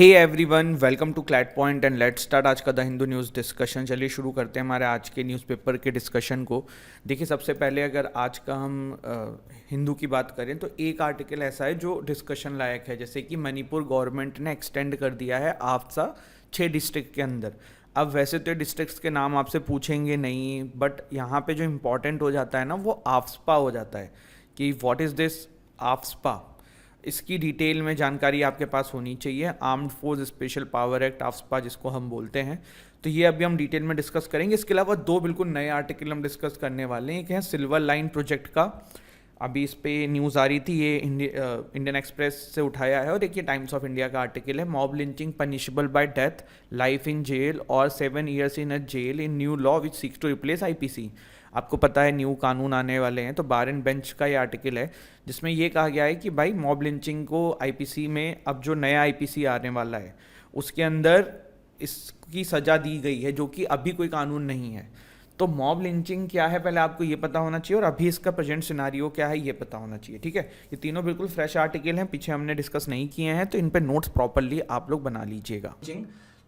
Hey everyone, welcome to CLAT point and let's start आज का the Hindu news discussion. चलिए शुरू करते हैं हमारे आज के न्यूज़पेपर के डिस्कशन को। देखिए, सबसे पहले अगर आज का हम हिंदू की बात करें तो एक आर्टिकल ऐसा है जो डिस्कशन लायक है, जैसे कि मणिपुर गवर्नमेंट ने एक्सटेंड कर दिया है आफ्सा 6 डिस्ट्रिक्ट के अंदर। अब वैसे तो डिस्ट्रिक्ट्स के नाम आपसे पूछेंगे नहीं, बट यहाँ पे जो इम्पोर्टेंट हो जाता है ना, वो आफ्सपा हो जाता है कि व्हाट इज़ दिस आफ्सपा। इसकी डिटेल में जानकारी आपके पास होनी चाहिए। Armed force special power act AFSPA जिसको हम बोलते हैं, तो ये अभी हम डिटेल में डिस्कस करेंगे। इसके अलावा दो बिल्कुल नए आर्टिकल हम डिस्कस करने वाले हैं। एक है सिल्वर लाइन प्रोजेक्ट का, अभी इस पे न्यूज़ आ रही थी, ये इंडियन एक्सप्रेस से उठाया है और देखिए टाइम्स ऑफ इंडिया का आर्टिकल है। Mob lynching punishable by death, life in jail और 7 years in a jail in new law which seeks to replace IPC. आपको पता है न्यू कानून आने वाले हैं, तो बार एंड बेंच का ये आर्टिकल है जिसमें ये कहा गया है कि भाई मॉब लिंचिंग को आईपीसी में, अब जो नया आईपीसी आने वाला है उसके अंदर इसकी सज़ा दी गई है, जो कि अभी कोई कानून नहीं है। तो मॉब लिंचिंग क्या है पहले आपको ये पता होना चाहिए, और अभी इसका प्रेजेंट सिनारियो क्या है ये पता होना चाहिए। ठीक है, ये तीनों बिल्कुल फ्रेश आर्टिकल हैं, पीछे हमने डिस्कस नहीं किए हैं, तो इन पे नोट्स प्रॉपरली आप लोग बना लीजिएगा।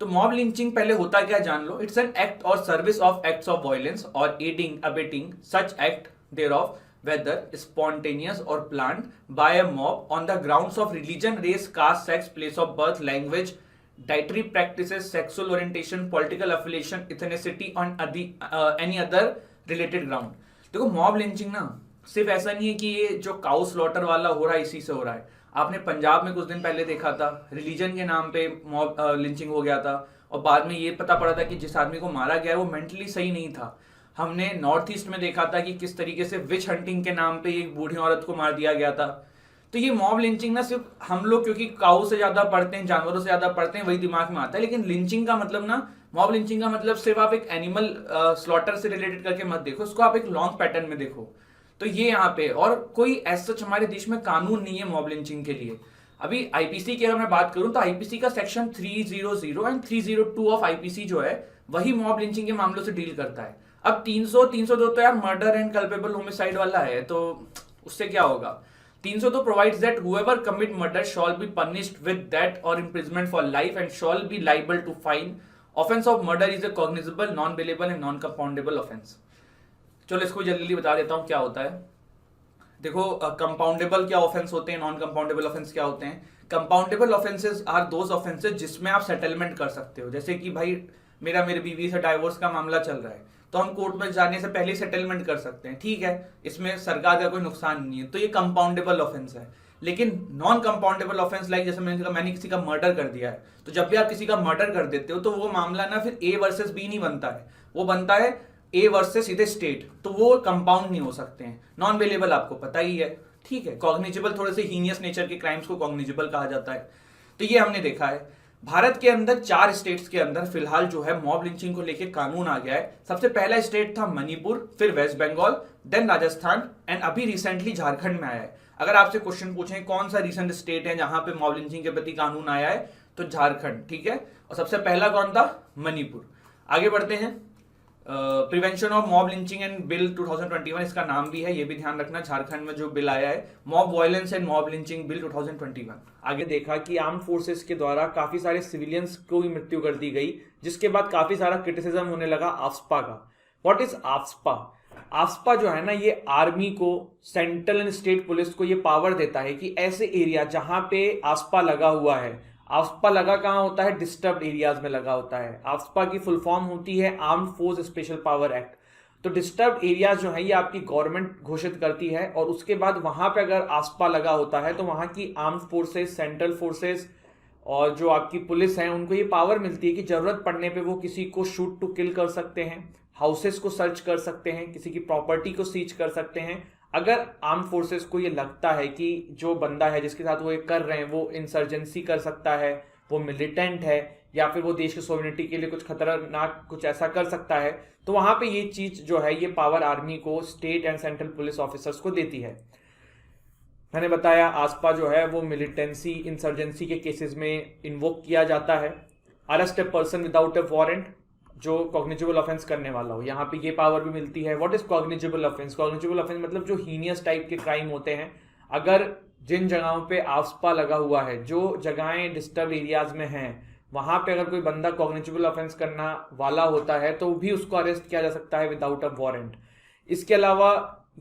तो मॉब लिंचिंग पहले होता क्या जान लो। इट्स एन एक्ट और series of acts of violence और aiding abetting such act thereof whether spontaneous और planned by a mob on the grounds of religion, race, caste, sex, place of birth, language, dietary practices, sexual orientation, political affiliation, ethnicity और any other related ground. देखो, mob lynching ना सिर्फ ऐसा नहीं है कि ये जो काउ स्लॉटर वाला हो रहा है इसी से हो रहा है। आपने पंजाब में कुछ दिन पहले देखा था, रिलीजन के नाम पे मॉब लिंचिंग हो गया था और बाद में ये पता पड़ा था कि जिस आदमी को मारा गया है वो मेंटली सही नहीं था। हमने नॉर्थ ईस्ट में देखा था कि किस तरीके से विच हंटिंग के नाम पे एक बूढ़ी औरत को मार दिया गया था। तो ये मॉब लिंचिंग ना सिर्फ हम लोग क्योंकि काऊ से ज्यादा पढ़ते हैं, जानवरों से ज्यादा पढ़ते हैं, वही दिमाग में आता है, लेकिन लिंचिंग का मतलब ना, मॉब लिंचिंग का मतलब सिर्फ आप एक एनिमल स्लॉटर से रिलेटेड करके मत देखो, इसको आप एक लॉन्ग पैटर्न में देखो। तो ये यहाँ पे, और कोई ऐसा हमारे देश में कानून नहीं है मॉब लिंचिंग के लिए। अभी आईपीसी की अगर मैं बात करूं तो आईपीसी का सेक्शन 300 एंड 302 ऑफ आईपीसी जो है वही मॉब लिंचिंग के मामलों से डील करता है। अब 302 तो यार मर्डर एंड कल्पेबल होमिसाइड वाला है, तो उससे क्या होगा। 302 provides that whoever commit murder shall be punished with death और imprisonment for life and shall be liable to fine. Offence of murder is a cognizable, non bailable and non compoundable offence. चलो इसको जल्दी बता देता हूं क्या होता है। देखो, कंपाउंडेबल क्या ऑफेंस होते हैं, नॉन कंपाउंडेबल ऑफेंस क्या होते हैं। Compoundable offences are those offences जिसमें आप सेटलमेंट कर सकते हो। जैसे कि भाई मेरी बीवी से डाइवोर्स का मामला चल रहा है, तो हम कोर्ट में जाने से पहले सेटलमेंट कर सकते हैं, ठीक है, इसमें सरकार का कोई नुकसान नहीं है, तो ये कंपाउंडेबल ऑफेंस है। लेकिन नॉन कंपाउंडेबल ऑफेंस लाइक जैसे मैंने किसी का मर्डर कर दिया है, तो जब भी आप किसी का मर्डर कर देते हो तो वो मामला ना फिर ए वर्सेस बी नहीं बनता है, वो बनता है ए वर्सेस सीधे स्टेट, तो वो कंपाउंड नहीं हो सकते हैं। नॉन वेलेबल आपको पता ही है, ठीक है। कॉग्निजेबल थोड़े से हीनियस नेचर के क्राइम्स को कॉग्निजेबल कहा जाता है। तो ये हमने देखा है भारत के अंदर 4 स्टेट्स के अंदर फिलहाल जो है मॉब लिंचिंग को लेकर कानून आ गया है। सबसे पहला स्टेट था मणिपुर, फिर west Bengal, then Rajasthan and अभी रिसेंटली झारखंड में आया है। अगर आपसे क्वेश्चन पूछें कौन सा रिसेंट स्टेट है जहां पे मॉब लिंचिंग के प्रति कानून आया है, तो झारखंड, ठीक है। और सबसे पहला कौन था, मणिपुर। आगे बढ़ते हैं। Prevention of mob lynching and bill 2021 इसका नाम भी है, ये भी ध्यान रखना। झारखंड में जो बिल आया है, mob violence and mob lynching bill 2021। आगे देखा कि आर्म फोर्सेस के द्वारा काफी सारे सिविलियंस को भी मृत्यु कर दी गई, जिसके बाद काफी सारा क्रिटिसिज्म होने लगा आफ्सपा का। What is AFSPA? आफ्सपा जो है ना, ये आर्मी को, सेंट्रल एंड स्टेट पुलिस को ये पावर देता है कि ऐसे एरिया जहां पे आफ्सपा लगा हुआ है, आफ्सपा लगा कहां होता है, डिस्टर्ब्ड एरियाज में लगा होता है। आफ्सपा की फुल फॉर्म होती है armed force special power act. तो डिस्टर्ब्ड एरियाज जो है ये आपकी गवर्नमेंट घोषित करती है, और उसके बाद वहां पे अगर आफ्सपा लगा होता है तो वहां की आर्म्ड फोर्सेस, सेंट्रल फोर्सेस और जो आपकी पुलिस है उनको ये पावर मिलती है कि जरूरत पड़ने पे वो किसी को शूट टू किल कर सकते हैं, हाउसेस को सर्च कर सकते हैं, किसी की प्रॉपर्टी को सीज कर सकते हैं। अगर आर्म फोर्सेस को ये लगता है कि जो बंदा है जिसके साथ वो ये कर रहे हैं वो इंसर्जेंसी कर सकता है, वो मिलिटेंट है, या फिर वो देश की सोवरेनिटी के लिए कुछ खतरनाक कुछ ऐसा कर सकता है, तो वहां पे ये चीज जो है ये पावर आर्मी को, state and central police officers को देती है। मैंने बताया आसपा जो है वो मिलिटेंसी, इंसर्जेंसी के केसेस में इन्वोक किया जाता है। Arrest a person without A warrant, जो कॉग्निजेबल ऑफेंस करने वाला हो, यहाँ पे ये पावर भी मिलती है। What is cognizable offence? Cognizable offence मतलब जो हीनियस टाइप के क्राइम होते हैं, अगर जिन जगहों पे आफ्सपा लगा हुआ है, जो जगहें डिस्टर्ब एरियाज में हैं, वहां पे अगर कोई बंदा कॉग्निटिबल ऑफेंस करना वाला होता है तो भी उसको अरेस्ट किया जा सकता है विदाउट अ वारंट। इसके अलावा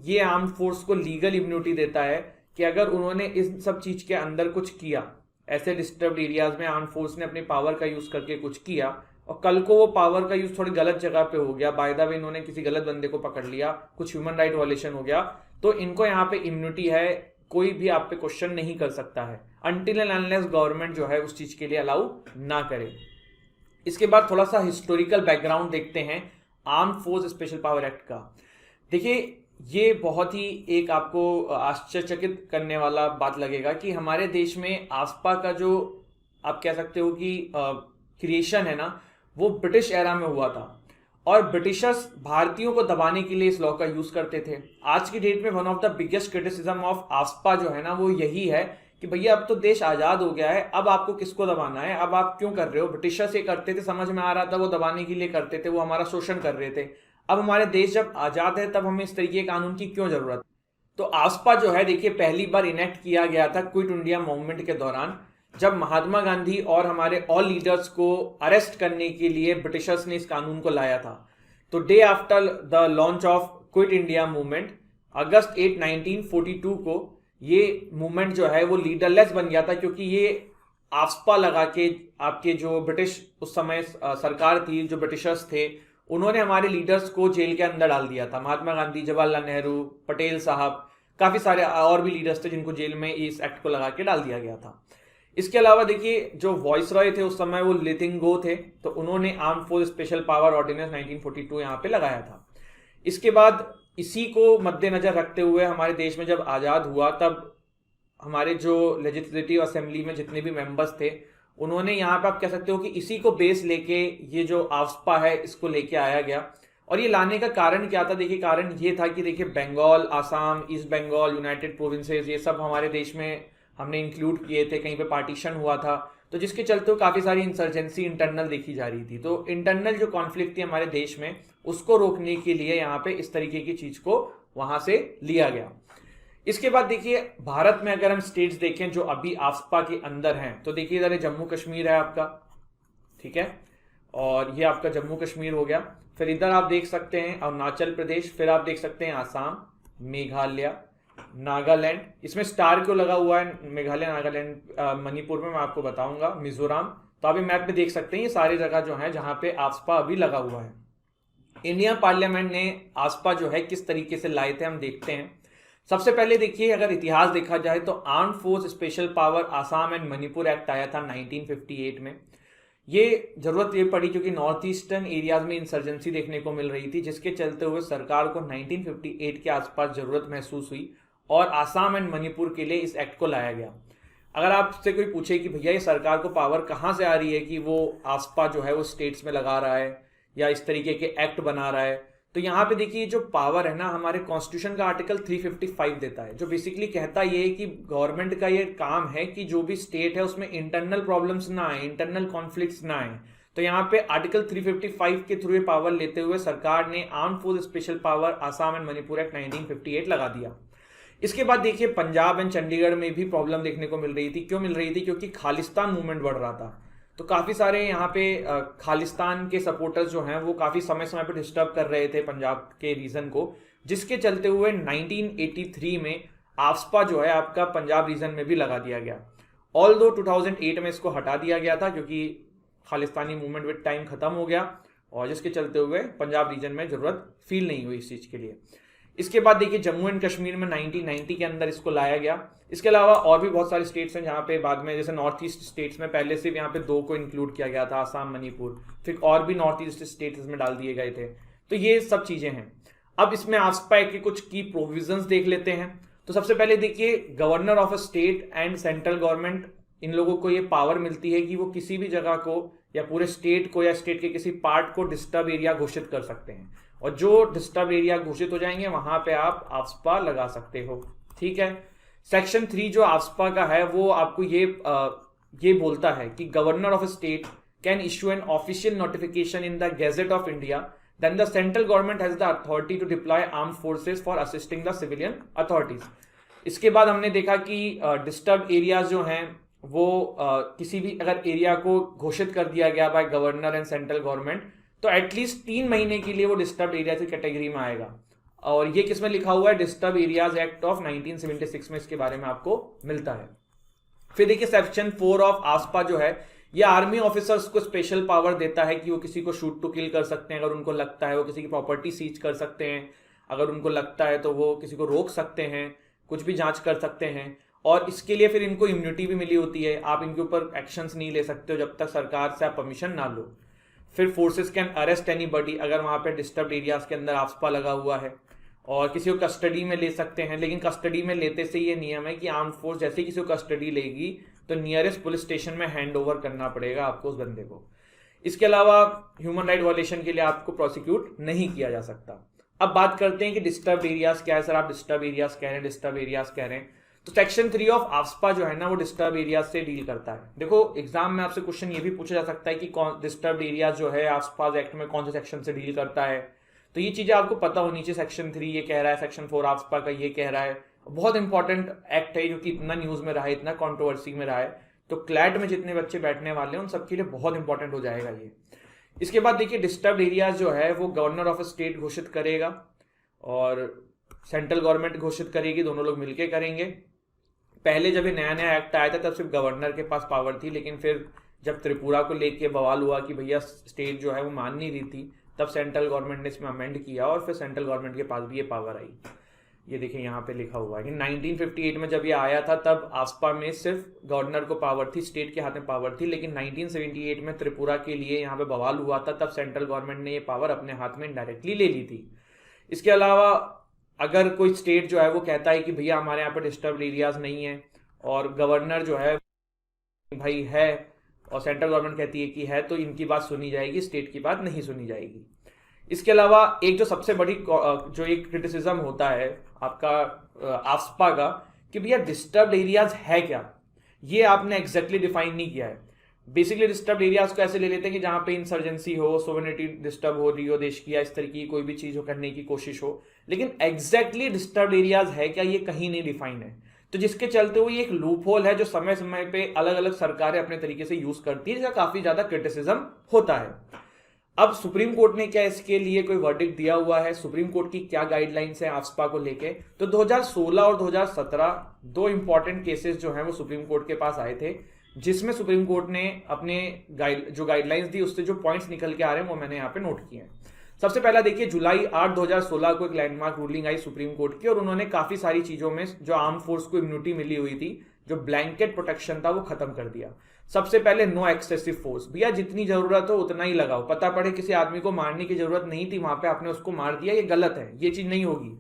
ये आर्म फोर्स को लीगल इम्यूनिटी देता है कि अगर उन्होंने इस सब चीज के अंदर कुछ किया, ऐसे डिस्टर्ब एरियाज में आर्म फोर्स ने अपनी पावर का यूज करके कुछ किया और कल को वो पावर का यूज थोड़ी गलत जगह पे हो गया, बाय द वे इन्होंने किसी गलत बंदे को पकड़ लिया, कुछ ह्यूमन राइट वायलेशन हो गया, तो इनको यहाँ पे इम्यूनिटी है, कोई भी आप पे क्वेश्चन नहीं कर सकता है अनटिल एंड अनलेस गवर्नमेंट जो है उस चीज के लिए अलाउ ना करे। इसके बाद थोड़ा सा हिस्टोरिकल बैकग्राउंड देखते हैं arm force special power act का। देखिए ये बहुत ही एक आपको आश्चर्यचकित करने वाला बात लगेगा कि हमारे देश में आफ्सपा का जो आप कह सकते हो कि क्रिएशन है ना, वो ब्रिटिश एरा में हुआ था और ब्रिटिशर्स भारतीयों को दबाने के लिए इस लॉ का यूज करते थे। आज की डेट में one of the biggest criticism of AFSPA जो है ना वो यही है कि भैया अब तो देश आजाद हो गया है, अब आपको किसको दबाना है, अब आप क्यों कर रहे हो। ब्रिटिशर्स ये करते थे, समझ में आ रहा था वो दबाने के लिए करते थे, वो हमारा शोषण कर रहे थे। अब हमारे देश जब आजाद है तब हमें इस तरीके के कानून की क्यों जरूरत। तो आफ्सपा जो है देखिए पहली बार इनेक्ट किया गया था क्विट इंडिया मूवमेंट के दौरान, जब महात्मा गांधी और हमारे ऑल लीडर्स को अरेस्ट करने के लिए ब्रिटिशर्स ने इस कानून को लाया था। तो day after the launch of Quit India movement, अगस्त 8 1942 को ये मूवमेंट जो है वो लीडरलेस बन गया था, क्योंकि ये आफ्सपा लगा के आपके जो ब्रिटिश उस समय सरकार थी, जो ब्रिटिशर्स थे, उन्होंने हमारे लीडर्स को जेल के अंदर डाल दिया था। महात्मा गांधी, जवाहरलाल नेहरू, पटेल साहब, काफी सारे और भी लीडर्स थे जिनको जेल में इस एक्ट को लगा के डाल दिया गया था। इसके अलावा देखिए जो वॉइस रॉय थे उस समय वो लिथिंगो थे, तो उन्होंने arm force special power ordinance 1942 यहाँ पे लगाया था। इसके बाद इसी को मद्देनजर रखते हुए हमारे देश में जब आजाद हुआ तब हमारे जो लेजिस्लेटिव असेंबली में जितने भी मेंबर्स थे उन्होंने यहाँ पे आप कह सकते हो कि इसी को बेस लेके ये जो आफ्सपा है इसको लेके आया गया। और ये लाने का कारण क्या था? देखिए कारण ये था कि देखिए Bengal, Assam, east Bengal, United Provinces, ये सब हमारे देश में हमने इंक्लूड किए थे, कहीं पे पार्टीशन हुआ था, तो जिसके चलते काफी सारी इंसर्जेंसी इंटरनल देखी जा रही थी। तो इंटरनल जो कॉन्फ्लिक्ट थी हमारे देश में उसको रोकने के लिए यहाँ पे इस तरीके की चीज को वहां से लिया गया। इसके बाद देखिए भारत में अगर हम स्टेट्स देखें जो अभी आफ्सपा के अंदर हैं, तो देखिए इधर जम्मू कश्मीर है आपका, ठीक है, और ये आपका जम्मू कश्मीर हो गया। फिर इधर आप देख सकते हैं अरुणाचल प्रदेश, फिर आप देख सकते हैं आसाम, मेघालय, नागालैंड, इसमें स्टार क्यों लगा हुआ है, मेघालय, नागालैंड, मणिपुर में मैं आपको बताऊंगा, मिजोरम, तो आप मैप में देख सकते हैं ये सारी जगह जो है जहां पे आफ्सपा अभी लगा हुआ है। इंडियन पार्लियामेंट ने आफ्सपा जो है किस तरीके से लाए थे हम देखते हैं। सबसे पहले देखिए अगर इतिहास देखा जाए तो arm force special power Assam and Manipur act आया था 1958 में। ये जरूरत ये पड़ी क्योंकि नॉर्थ ईस्टर्न एरियाज में इंसर्जेंसी देखने को मिल रही थी, जिसके चलते हुए सरकार को 1958 के आसपास जरूरत महसूस हुई और आसाम एंड मणिपुर के लिए इस एक्ट को लाया गया। अगर आपसे कोई पूछे कि भैया ये सरकार को पावर कहाँ से आ रही है कि वो आफ्सपा जो है वो स्टेट्स में लगा रहा है या इस तरीके के एक्ट बना रहा है, तो यहाँ पे देखिए जो पावर है ना हमारे कॉन्स्टिट्यूशन का आर्टिकल 355 देता है, जो बेसिकली कहता ये है कि गवर्नमेंट का ये काम है कि जो भी स्टेट है उसमें इंटरनल प्रॉब्लम्स ना आए, इंटरनल कॉन्फ्लिक्ट्स ना आए। तो यहाँ पे आर्टिकल 355 के थ्रू पावर लेते हुए सरकार ने arm force special power Assam and Manipur act 1958 लगा दिया। इसके बाद देखिए पंजाब एंड चंडीगढ़ में भी प्रॉब्लम देखने को मिल रही थी। क्यों मिल रही थी? क्योंकि खालिस्तान मूवमेंट बढ़ रहा था, तो काफी सारे यहाँ पे खालिस्तान के सपोर्टर्स जो हैं वो काफी समय समय पर डिस्टर्ब कर रहे थे पंजाब के रीजन को, जिसके चलते हुए 1983 में आफ्सपा जो है आपका पंजाब रीजन में भी लगा दिया गया। ऑल दो 2008 में इसको हटा दिया गया था क्योंकि खालिस्तानी मूवमेंट विद टाइम खत्म हो गया और जिसके चलते हुए पंजाब रीजन में जरूरत फील नहीं हुई इस चीज के लिए। इसके बाद देखिए जम्मू एंड कश्मीर में 1990 के अंदर इसको लाया गया। इसके अलावा और भी बहुत सारे स्टेट्स हैं जहाँ पे बाद में, जैसे नॉर्थ ईस्ट स्टेट्स में पहले सिर्फ यहाँ पे 2 को इंक्लूड किया गया था, आसाम, मणिपुर, फिर और भी नॉर्थ ईस्ट स्टेट्स इसमें डाल दिए गए थे। तो ये सब चीजें हैं। अब इसमें आफ्सपा के कुछ की प्रोविजंस देख लेते हैं। तो सबसे पहले देखिए governor of a state and central government, इन लोगों को ये पावर मिलती है कि वो किसी भी जगह को या पूरे स्टेट को या स्टेट के किसी पार्ट को डिस्टर्ब एरिया घोषित कर सकते हैं, और जो डिस्टर्ब एरिया घोषित हो जाएंगे वहां पे आप आफ्सपा लगा सकते हो, ठीक है। सेक्शन 3 जो आफ्सपा का है वो आपको ये बोलता है कि governor of a state can issue an official notification in the gazette of India, then the central government has the authority to deploy armed forces for assisting the civilian authorities. इसके बाद हमने देखा कि डिस्टर्ब एरियाज जो हैं वो किसी भी अगर एरिया को घोषित कर दिया गया by governor and central government तो एटलीस्ट 3 महीने के लिए वो डिस्टर्ब एरिया की कैटेगरी में आएगा। और ये किसमें लिखा हुआ है? डिस्टर्ब एरियाज एक्ट ऑफ 1976 में इसके बारे में आपको मिलता है। फिर देखिए सेक्शन 4 ऑफ आस्पा जो है ये आर्मी ऑफिसर्स को स्पेशल पावर देता है कि वो किसी को शूट टू किल कर सकते हैं अगर उनको लगता है, वो किसी की प्रॉपर्टी सीज कर सकते हैं अगर उनको लगता है, तो वो किसी को रोक सकते हैं, कुछ भी जांच कर सकते हैं। और इसके लिए फिर इनको इम्यूनिटी भी मिली होती है, आप इनके ऊपर एक्शंस नहीं ले सकते हो जब तक सरकार से आप परमिशन ना लो। फिर फोर्सेस कैन अरेस्ट एनीबॉडी अगर वहां पे डिस्टर्ब एरियाज के अंदर आस्पा लगा हुआ है, और किसी को कस्टडी में ले सकते हैं। लेकिन कस्टडी में लेते से ये नियम है कि आर्म फोर्स जैसे ही किसी को कस्टडी लेगी तो नियरेस्ट पुलिस स्टेशन में हैंड ओवर करना पड़ेगा आपको उस बंदे को। इसके अलावा ह्यूमन राइट वायलेशन के लिए आपको प्रोसिक्यूट नहीं किया जा सकता। अब बात करते हैं कि डिस्टर्ब एरियाज क्या है। सर आप डिस्टर्ब एरियाज कह रहे हैं, डिस्टर्ब एरियाज कह रहे हैं, तो सेक्शन 3 ऑफ आस्पा जो है ना वो डिस्टर्ब एरियाज से डील करता है। देखो एग्जाम में आपसे क्वेश्चन ये भी पूछा जा सकता है कि कौन डिस्टर्ब एरियाज जो है आस्पा एक्ट में कौन से सेक्शन से डील करता है, तो ये चीजें आपको पता होनी चाहिए। सेक्शन 3 ये कह रहा है, सेक्शन 4 आस्पा का ये कह रहा है। बहुत इंपॉर्टेंट एक्ट है जो कि इतना न्यूज में रहा है, इतना कंट्रोवर्सी में रहा है, तो क्लैट में जितने बच्चे बैठने वाले हैं उन सबके लिए बहुत इंपॉर्टेंट हो जाएगा ये। इसके बाद देखिए डिस्टर्ब एरियाज जो है वो गवर्नर ऑफ स्टेट घोषित करेगा और सेंट्रल गवर्नमेंट घोषित करेगी, दोनों लोग मिलकर करेंगे। पहले जब ये नया नया एक्ट आया था तब सिर्फ गवर्नर के पास पावर थी, लेकिन फिर जब त्रिपुरा को लेके बवाल हुआ कि भैया स्टेट जो है वो मान नहीं रही थी, तब सेंट्रल गवर्नमेंट ने इसमें अमेंड किया और फिर सेंट्रल गवर्नमेंट के पास भी ये पावर आई। ये देखिए यहाँ पे लिखा हुआ है कि 1958 में जब ये आया था तब आस्पा में सिर्फ गवर्नर को पावर थी, स्टेट के हाथ में पावर थी, लेकिन 1978 में त्रिपुरा के लिए यहाँ पे बवाल हुआ था, तब सेंट्रल गवर्नमेंट ने ये पावर अपने हाथ में डायरेक्टली ले ली थी। इसके अलावा अगर कोई स्टेट जो है वो कहता है कि भैया हमारे यहाँ पे डिस्टर्ब एरियाज नहीं है और गवर्नर जो है भाई है और सेंट्रल गवर्नमेंट कहती है कि है, तो इनकी बात सुनी जाएगी, स्टेट की बात नहीं सुनी जाएगी। इसके अलावा एक जो सबसे बड़ी जो एक क्रिटिसिज्म होता है आपका आस्पा का कि भैया डिस्टर्ब्ड एरियाज है क्या, ये आपने एग्जैक्टली डिफाइन नहीं किया है। बेसिकली डिस्टर्ब्ड एरियाज को ऐसे ले लेते हैं कि जहां पे इंसर्जेंसी हो, सोवेनिटी डिस्टर्ब हो रही हो देश की, या इस तरह की कोई भी चीज हो करने की कोशिश हो, लेकिन एग्जैक्टली डिस्टर्ब्ड एरियाज है क्या ये कहीं नहीं डिफाइन है। तो जिसके चलते हुए ये एक लूप होल है जो समय समय पे अलग अलग सरकारें अपने तरीके से यूज करती है, जिसका काफी ज्यादा क्रिटिसिज्म होता है। अब सुप्रीम कोर्ट ने क्या इसके लिए कोई वर्डिक्ट दिया हुआ है, सुप्रीम कोर्ट की क्या गाइडलाइंस है आस्पा को लेके, तो 2016 और 2017 दो इंपॉर्टेंट केसेस जो हैं वो सुप्रीम कोर्ट के पास आए थे, जिसमें सुप्रीम कोर्ट ने अपने जो गाइडलाइंस दी उससे जो पॉइंट्स निकल के आ रहे हैं वो मैंने यहाँ पे नोट किए हैं। सबसे पहला देखिए जुलाई 8 2016 को एक लैंडमार्क रूलिंग आई सुप्रीम कोर्ट की, और उन्होंने काफी सारी चीजों में जो आर्म फोर्स को इम्यूनिटी मिली हुई थी, जो ब्लैंकेट प्रोटेक्शन था, वो खत्म कर दिया। सबसे पहले नो एक्सेसिव फोर्स, भैया जितनी जरूरत हो उतना ही लगाओ, पता पड़े किसी आदमी को मारने की जरूरत नहीं थी वहां पे आपने उसको मार दिया, ये गलत है, ये चीज नहीं होगी।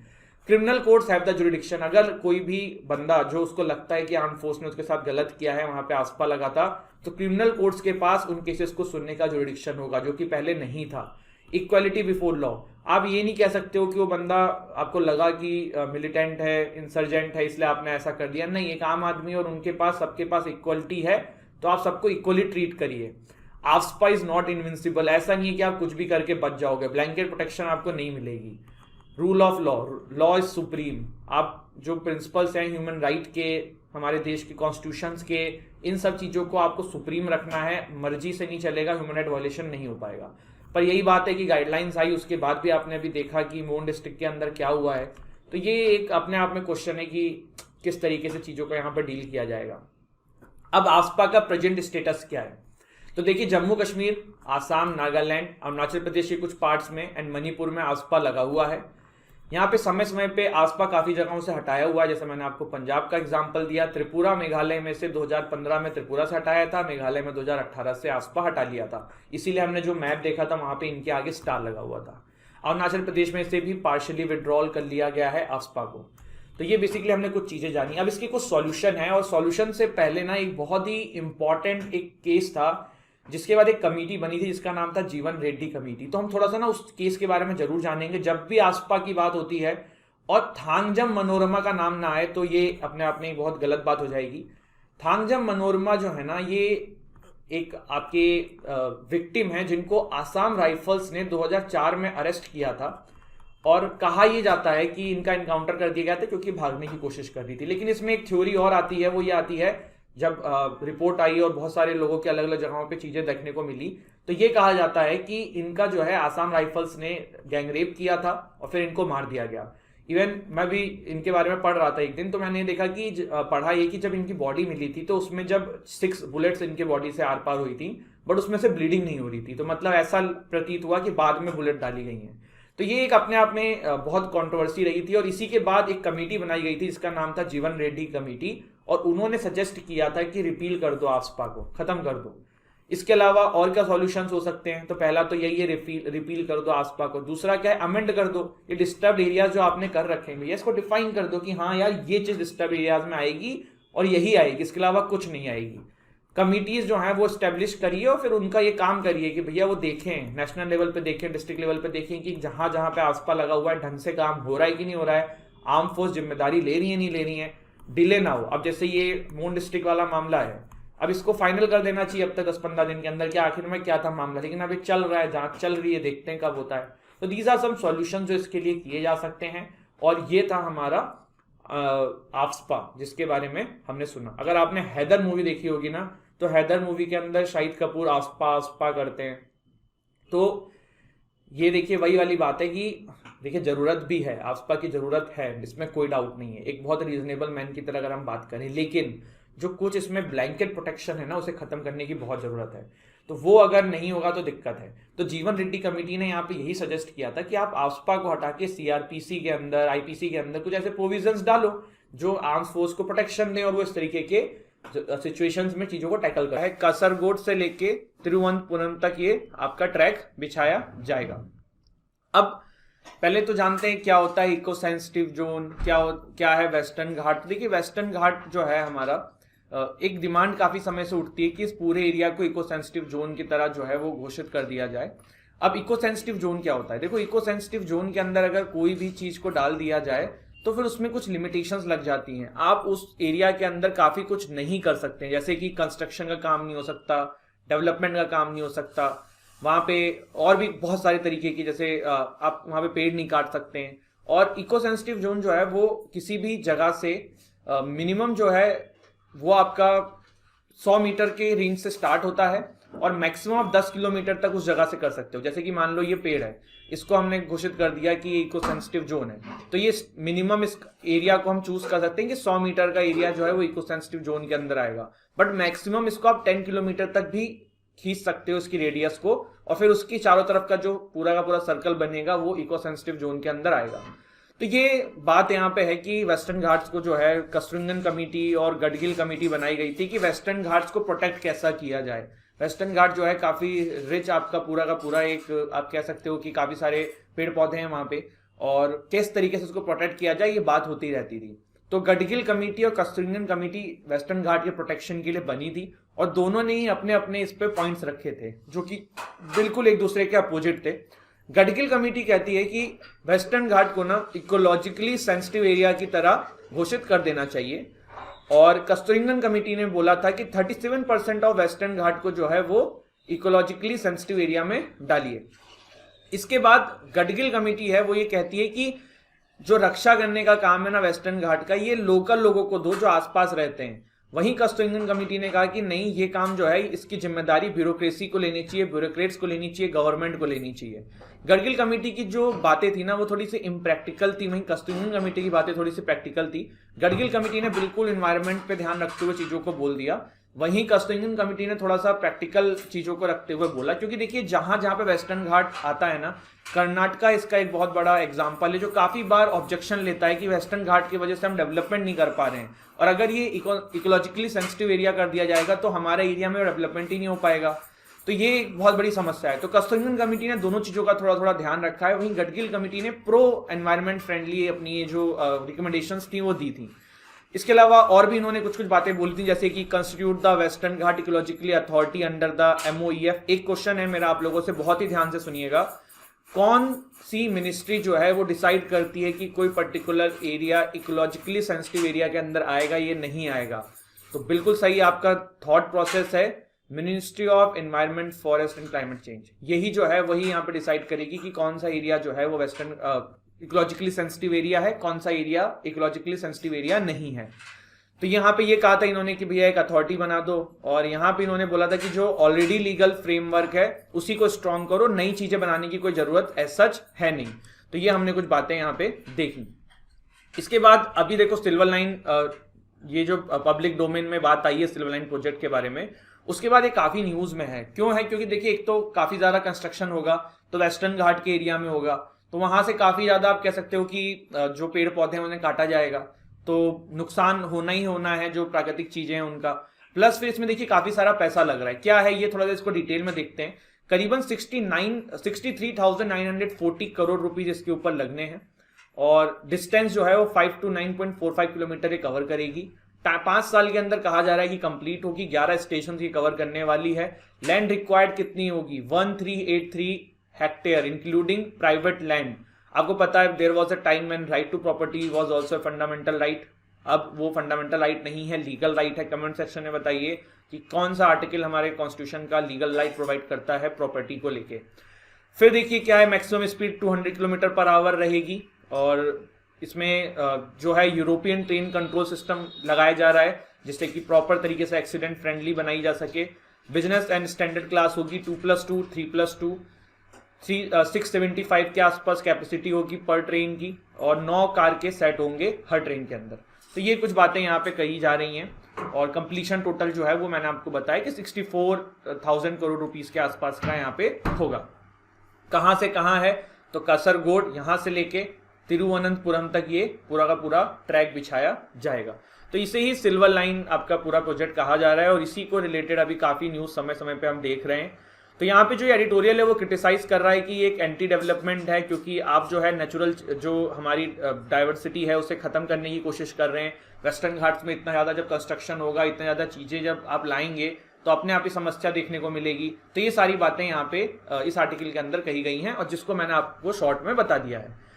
Criminal courts have the jurisdiction, अगर कोई भी बंदा जो उसको लगता है कि आर्म फोर्स ने उसके साथ गलत किया है, वहां पे आस्पा लगा था, तो क्रिमिनल कोर्ट्स के पास उन केसेस को सुनने का जुरिडिक्शन होगा, जो कि पहले नहीं था। इक्वालिटी बिफोर लॉ, आप ये नहीं कह सकते हो कि वो बंदा आपको लगा कि मिलिटेंट है, इंसर्जेंट है, इसलिए आपने ऐसा कर दिया, नहीं, एक आम आदमी और उनके पास सबके पास इक्वलिटी है, तो आप सबको इक्वली ट्रीट करिए। आस्पा इज नॉट इनविंसिबल, ऐसा नहीं है कि आप कुछ भी करके बच जाओगे, ब्लैंकेट प्रोटेक्शन आपको नहीं मिलेगी। Rule of law, law is supreme, आप जो प्रिंसिपल्स हैं ह्यूमन राइट के, हमारे देश के कॉन्स्टिट्यूशंस के, इन सब चीजों को आपको सुप्रीम रखना है, मर्जी से नहीं चलेगा, ह्यूमन राइट वायलेशन नहीं हो पाएगा। पर यही बात है कि गाइडलाइंस आई, उसके बाद भी आपने अभी देखा कि मोन डिस्ट्रिक्ट के अंदर क्या हुआ है, तो ये एक अपने आप में क्वेश्चन है कि किस तरीके से चीजों को यहाँ पर डील किया जाएगा। अब आस्पा का प्रेजेंट स्टेटस क्या है, तो देखिए जम्मू कश्मीर, आसाम, नागालैंड, अरुणाचल प्रदेश के कुछ पार्ट्स में एंड मणिपुर में आस्पा लगा हुआ है। यहाँ पे समय समय पे आस्पा काफी जगहों से हटाया हुआ है, जैसे मैंने आपको पंजाब का एग्जांपल दिया। त्रिपुरा मेघालय में से 2015 में त्रिपुरा से हटाया था, मेघालय में 2018 से आस्पा हटा लिया था, इसीलिए हमने जो मैप देखा था वहां पे इनके आगे स्टार लगा हुआ था। अरुणाचल प्रदेश में से भी पार्शियली विड्रॉल कर लिया गया है आस्पा को। तो ये बेसिकली हमने कुछ चीजें जानी। अब इसकी कुछ सॉल्यूशन है, और सॉल्यूशन से पहले ना एक बहुत ही इंपॉर्टेंट एक केस था, जिसके बाद एक कमेटी बनी थी जिसका नाम था जीवन रेड्डी कमेटी। तो हम थोड़ा सा ना उस केस के बारे में जरूर जानेंगे जब भी आस्पा की बात होती है, और थांगजम मनोरमा का नाम ना आए तो ये अपने आप में एक बहुत गलत बात हो जाएगी। थांगजम मनोरमा जो है ना, ये एक आपके विक्टिम है जिनको आसाम राइफल्स ने 2004 में अरेस्ट किया था, और कहा यह जाता है कि इनका इनकाउंटर कर दिया गया था क्योंकि भागने की कोशिश कर रही थी। लेकिन इसमें एक थ्योरी और आती है, वो ये आती है जब रिपोर्ट आई और बहुत सारे लोगों के अलग अलग जगहों पे चीजें देखने को मिली, तो ये कहा जाता है कि इनका जो है आसाम राइफल्स ने गैंगरेप किया था और फिर इनको मार दिया गया। इवन मैं भी इनके बारे में पढ़ रहा था एक दिन, तो मैंने देखा कि पढ़ा ये कि जब इनकी बॉडी मिली थी तो उसमें जब 6 बुलेट्स इनके बॉडी से आर पार हुई थी, बट उसमें से ब्लीडिंग नहीं हो रही थी, तो मतलब ऐसा प्रतीत हुआ कि बाद में बुलेट डाली गई हैं। तो ये एक अपने आप में बहुत कंट्रोवर्सी रही थी। और इसी के बाद एक कमेटी बनाई गई थी जिसका नाम था जीवन रेड्डी कमेटी, और उन्होंने सजेस्ट किया था कि रिपील कर दो आफ्सपा को, खत्म कर दो। इसके अलावा और क्या सॉल्यूशंस हो सकते हैं, तो पहला तो यही है रिपील कर दो आफ्सपा को। दूसरा क्या है, अमेंड कर दो ये डिस्टर्ब एरियाज जो आपने कर रखे हैं, इसको डिफाइन कर दो कि हाँ यार ये चीज डिस्टर्ब एरियाज में आएगी और यही आएगी, इसके अलावा कुछ नहीं आएगी। कमिटीज जो हैं वो स्टैब्लिश करिए और फिर उनका ये काम करिए कि भैया वो देखें, नेशनल लेवल पे देखें, डिस्ट्रिक्ट लेवल पे देखें कि जहां जहां पे आफ्सपा लगा हुआ है ढंग से काम हो रहा है कि नहीं हो रहा है, आर्म फोर्स जिम्मेदारी ले रही है नहीं ले रही है, डिले ना हो। अब जैसे ये मोन डिस्ट्रिक्ट वाला मामला है, अब इसको फाइनल कर देना चाहिए अब तक 10-15 दिन के अंदर कि आखिर में क्या था मामला, लेकिन अभी चल रहा है, जांच चल रही है, देखते हैं कब होता है। तो दीज आर सम सॉल्यूशन जो इसके लिए किए जा सकते हैं। और ये था हमारा आफ्सपा जिसके बारे में हमने सुना। अगर आपने हैदर मूवी देखी होगी ना, तो हैदर मूवी के अंदर शाहिद कपूर आफ्सपा करते हैं। तो ये देखिए वही वाली बात है कि देखिए जरूरत भी है, आफ्सपा की जरूरत है, इसमें कोई डाउट नहीं है, एक बहुत रीजनेबल मैन की तरह अगर हम बात करें। लेकिन जो कुछ इसमें ब्लैंकेट प्रोटेक्शन है ना, उसे खत्म करने की बहुत जरूरत है। तो वो अगर नहीं होगा तो दिक्कत है। तो जीवन रेड्डी कमेटी ने यहाँ पे यही सजेस्ट किया था कि आप आफ्सपा को हटा के सीआरपीसी के अंदर, आईपीसी के अंदर कुछ ऐसे प्रोविजंस डालो जो आर्म्स फोर्स को प्रोटेक्शन दे और वो इस तरीके के सिचुएशंस में चीजों को टैकल कर है। कासरगोड से लेके तिरुवनंतपुरम तक ये आपका ट्रैक बिछाया जाएगा। अब पहले तो जानते हैं क्या होता है इको सेंसिटिव जोन, क्या है वेस्टर्न घाट। देखिए वेस्टर्न घाट जो है हमारा, एक डिमांड काफी समय से उठती है कि इस पूरे एरिया को इको सेंसिटिव जोन की तरह जो है वो घोषित कर दिया जाए। अब इको सेंसिटिव जोन क्या होता है, देखो इको सेंसिटिव जोन के अंदर अगर कोई भी चीज को डाल दिया जाए तो फिर उसमें कुछ लिमिटेशंस लग जाती हैं। आप उस एरिया के अंदर काफी कुछ नहीं कर सकते, जैसे कि कंस्ट्रक्शन का काम नहीं हो सकता, डेवलपमेंट का काम नहीं हो सकता, वहां पे और भी बहुत सारे तरीके की, जैसे आप वहां पे पेड़ नहीं काट सकते हैं। और इको सेंसिटिव जोन जो है वो किसी भी जगह से मिनिमम जो है वो आपका 100 मीटर के रेंज से स्टार्ट होता है और मैक्सिमम आप 10 किलोमीटर तक उस जगह से कर सकते हो। जैसे कि मान लो ये पेड़ है, इसको हमने घोषित कर दिया कि इको सेंसिटिव जोन है, तो ये मिनिमम इस एरिया को हम चूज कर सकते हैं कि 100 मीटर का एरिया जो है वो इको सेंसिटिव जोन के अंदर आएगा। बट मैक्सिमम इसको आप 10 किलोमीटर तक भी खींच सकते हो इसकी रेडियस को, और फिर उसकी चारों तरफ का जो पूरा का पूरा सर्कल बनेगा वो इको सेंसिटिव जोन के अंदर आएगा। तो ये बात यहाँ पे है कि वेस्टर्न घाट्स को जो है कसरंगन कमेटी और गडगिल कमेटी बनाई गई थी कि वेस्टर्न घाट्स को प्रोटेक्ट कैसा किया जाए। वेस्टर्न घाट जो है काफी रिच आपका पूरा का पूरा एक, आप कह सकते हो कि काफी सारे पेड़ पौधे हैं वहां पे, और किस तरीके से उसको प्रोटेक्ट किया जाए ये बात होती रहती थी। तो गडगिल कमेटी और कसरंगन कमेटी वेस्टर्न घाट के प्रोटेक्शन के लिए बनी थी, और दोनों ने ही अपने अपने इस पे पॉइंट्स रखे थे जो कि बिल्कुल एक दूसरे के अपोजिट थे। गडगिल कमेटी कहती है कि वेस्टर्न घाट को ना इकोलॉजिकली सेंसिटिव एरिया की तरह घोषित कर देना चाहिए, और कसरंगन कमेटी ने बोला था कि 37% ऑफ वेस्टर्न घाट को जो है वो इकोलॉजिकली सेंसिटिव एरिया में डालिए। इसके बाद गडगिल कमेटी है वो ये कहती है कि जो रक्षा करने का काम है ना वेस्टर्न घाट का, ये लोकल लोगों को दो जो आसपास रहते हैं। वहीं कसरंगन कमेटी ने कहा कि नहीं, ये काम जो है इसकी जिम्मेदारी ब्यूरोक्रेसी को लेनी चाहिए, ब्यूरोक्रेट्स को लेनी चाहिए, गवर्नमेंट को लेनी चाहिए। गडगिल कमेटी की जो बातें थी ना वो थोड़ी सी इम्प्रैक्टिकल थी, वहीं कसरंगन कमेटी की बातें थोड़ी सी प्रैक्टिकल थी। गडगिल कमेटी ने बिल्कुल इन्वायरमेंट पे ध्यान रखते हुए चीजों को बोल दिया, वहीं कसरंगन कमेटी ने थोड़ा सा प्रैक्टिकल चीजों को रखते हुए बोला। क्योंकि देखिए जहां जहां पे वेस्टर्न घाट आता है ना, कर्नाटका इसका एक बहुत बड़ा एग्जाम्पल है जो काफी बार ऑब्जेक्शन लेता है कि वेस्टर्न घाट की वजह से हम डेवलपमेंट नहीं कर पा रहे हैं, और अगर ये इकोलॉजिकली सेंसिटिव एरिया कर दिया जाएगा तो हमारे एरिया में डेवलपमेंट ही नहीं हो पाएगा। तो ये एक बहुत बड़ी समस्या है। तो कसरंगन कमेटी ने दोनों चीजों का थोड़ा थोड़ा ध्यान रखा है, वहीं गडगिल कमेटी ने प्रो एनवायरमेंट फ्रेंडली अपनी ये जो रिकमेंडेशंस थी वो दी थी। इसके अलावा और भी इन्होंने कुछ कुछ बातें बोली थी, जैसे कि constitute the western Ghat ecologically authority under the MOEF। एक क्वेश्चन है मेरा आप लोगों से, बहुत ही ध्यान से सुनिएगा, कौन सी मिनिस्ट्री जो है वो डिसाइड करती है कि कोई particular area ecologically sensitive area के अंदर आएगा ये नहीं आएगा? तो बिल्कुल सही आपका थॉट प्रोसेस है, ministry of environment, forest and climate change. यही जो है वही यहाँ पे डिसाइड करेगी कि कौन सा एरिया जो है वो वेस्टर्न इकोलॉजिकली सेंसिटिव एरिया है, कौन सा एरिया इकोलॉजिकली सेंसिटिव एरिया नहीं है। तो यहाँ पे ये कहा था इन्होंने कि भैया एक अथॉरिटी बना दो, और यहाँ पे इन्होंने बोला था कि जो ऑलरेडी लीगल फ्रेमवर्क है उसी को स्ट्रॉन्ग करो, नई चीजें बनाने की कोई जरूरत एज सच है नहीं। तो ये हमने कुछ बातें यहाँ पे देखी। इसके बाद अभी देखो सिल्वर लाइन, ये जो पब्लिक डोमेन में बात आई है सिल्वर लाइन प्रोजेक्ट के बारे में, उसके बाद ये काफी न्यूज में है। क्यों है? क्योंकि देखिए एक तो काफी ज्यादा कंस्ट्रक्शन होगा, तो वेस्टर्न घाट के एरिया में होगा, तो वहां से काफी ज्यादा आप कह सकते हो कि जो पेड़ पौधे हैं उन्हें काटा जाएगा, तो नुकसान होना ही होना है जो प्राकृतिक चीजें हैं उनका। प्लस फिर इसमें देखिए काफी सारा पैसा लग रहा है। क्या है ये, थोड़ा सा इसको डिटेल में देखते हैं। करीबन 63,940 करोड़ रुपीज इसके ऊपर लगने हैं, और डिस्टेंस जो है वो 5 to 9.45 किलोमीटर कवर करेगी। 5 साल के अंदर कहा जा रहा है कि कंप्लीट होगी, 11 स्टेशन की कवर करने वाली है। लैंड रिक्वायर्ड कितनी होगी? 1383 हेक्टेयर इंक्लूडिंग प्राइवेट लैंड। आपको पता है there was a time when right to property was also fundamental right. अब वो फंडामेंटल राइट नहीं है, लीगल राइट है। कमेंट सेक्शन में बताइए कि कौन सा आर्टिकल हमारे कॉन्स्टिट्यूशन का लीगल राइट प्रोवाइड करता है प्रॉपर्टी को लेके। फिर देखिए क्या है, maximum speed 200 kilometre per hour रहेगी, और इसमें जो है यूरोपियन ट्रेन कंट्रोल सिस्टम लगाया जा रहा है जिससे कि प्रॉपर तरीके से एक्सीडेंट फ्रेंडली बनाई जा सके। बिजनेस एंड स्टैंडर्ड क्लास होगी 2+2, 3+2, 675 के आसपास कैपेसिटी होगी पर ट्रेन की, और 9 कार के सेट होंगे हर ट्रेन के अंदर। तो ये कुछ बातें यहाँ पे कही जा रही हैं, और कंप्लीशन टोटल जो है वो मैंने आपको बताया कि 64,000 करोड़ रुपीस के आसपास का यहाँ पे होगा। कहाँ से कहाँ है? तो कासरगोड यहाँ से लेके तिरुवनंतपुरम तक ये पूरा का पूरा ट्रैक बिछाया जाएगा। तो इसे ही सिल्वर लाइन आपका पूरा प्रोजेक्ट कहा जा रहा है, और इसी को रिलेटेड अभी काफी न्यूज समय समय पे हम देख रहे हैं। तो यहाँ पे जो एडिटोरियल है वो क्रिटिसाइज कर रहा है कि ये एक एंटी डेवलपमेंट है, क्योंकि आप जो है नेचुरल जो हमारी डाइवर्सिटी है उसे खत्म करने की कोशिश कर रहे हैं। वेस्टर्न घाट्स में इतना ज्यादा जब कंस्ट्रक्शन होगा, इतना ज्यादा चीजें जब आप लाएंगे तो अपने आप ही समस्या देखने को मिलेगी। तो ये सारी बातें यहाँ पे इस आर्टिकल के अंदर कही गई हैं, और जिसको मैंने आपको शॉर्ट में बता दिया है।